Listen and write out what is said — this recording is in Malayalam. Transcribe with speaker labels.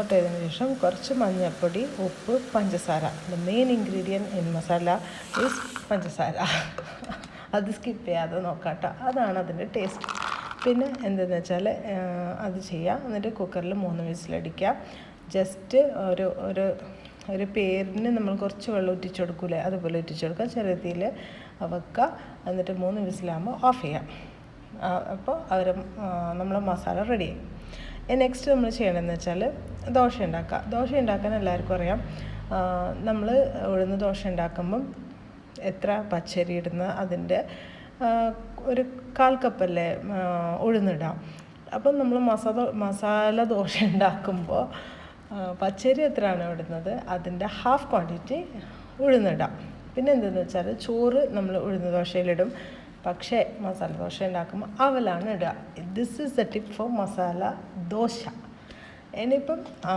Speaker 1: ഔട്ട് ചെയ്തതിന് ശേഷം കുറച്ച് മഞ്ഞൾപ്പൊടി, ഉപ്പ്, പഞ്ചസാര. The main ingredient in masala is പഞ്ചസാര. അത് സ്കിപ്പ് ചെയ്യാതെ നോക്കാട്ടോ, അതാണ് അതിൻ്റെ ടേസ്റ്റ്. പിന്നെ എന്തെന്ന് വെച്ചാൽ അത് ചെയ്യുക. എന്നിട്ട് കുക്കറിൽ 3 വിസിലടിക്കുക. ജസ്റ്റ് ഒരു പേരിന് നമ്മൾ കുറച്ച് വെള്ളം ഉറ്റിച്ച് കൊടുക്കൂലേ, അതുപോലെ ഉറ്റിച്ച് കൊടുക്കുക. ചെറിയ തീയിൽ വെക്കുക. എന്നിട്ട് 3 വിസിലാകുമ്പോൾ ഓഫ് ചെയ്യാം. അപ്പോൾ നമ്മളെ മസാല റെഡിയായി. നെക്സ്റ്റ് നമ്മൾ ചെയ്യണമെന്ന് വെച്ചാൽ ദോശ ഉണ്ടാക്കുക. ദോശ ഉണ്ടാക്കാൻ എല്ലാവർക്കും അറിയാം. നമ്മൾ ഉഴുന്ന് ദോശ ഉണ്ടാക്കുമ്പം എത്ര പച്ചരി ഇടുന്ന അതിൻ്റെ ഒരു 1/4 കപ്പല്ലേ ഉഴുന്നിടാം. അപ്പം നമ്മൾ മസാല ദോശ ഉണ്ടാക്കുമ്പോൾ പച്ചരി എത്രയാണോ ഇടുന്നത് അതിൻ്റെ ഹാഫ് ക്വാണ്ടിറ്റി ഉഴുന്നിടാം. പിന്നെ എന്തെന്ന് വെച്ചാൽ ചോറ് നമ്മൾ ഉഴുന്ന് ദോശയിലിടും, പക്ഷേ മസാല ദോശ ഉണ്ടാക്കുമ്പോൾ അവലാണ് ഇടുക. This is the tip four masala dosa. ഇനിയിപ്പം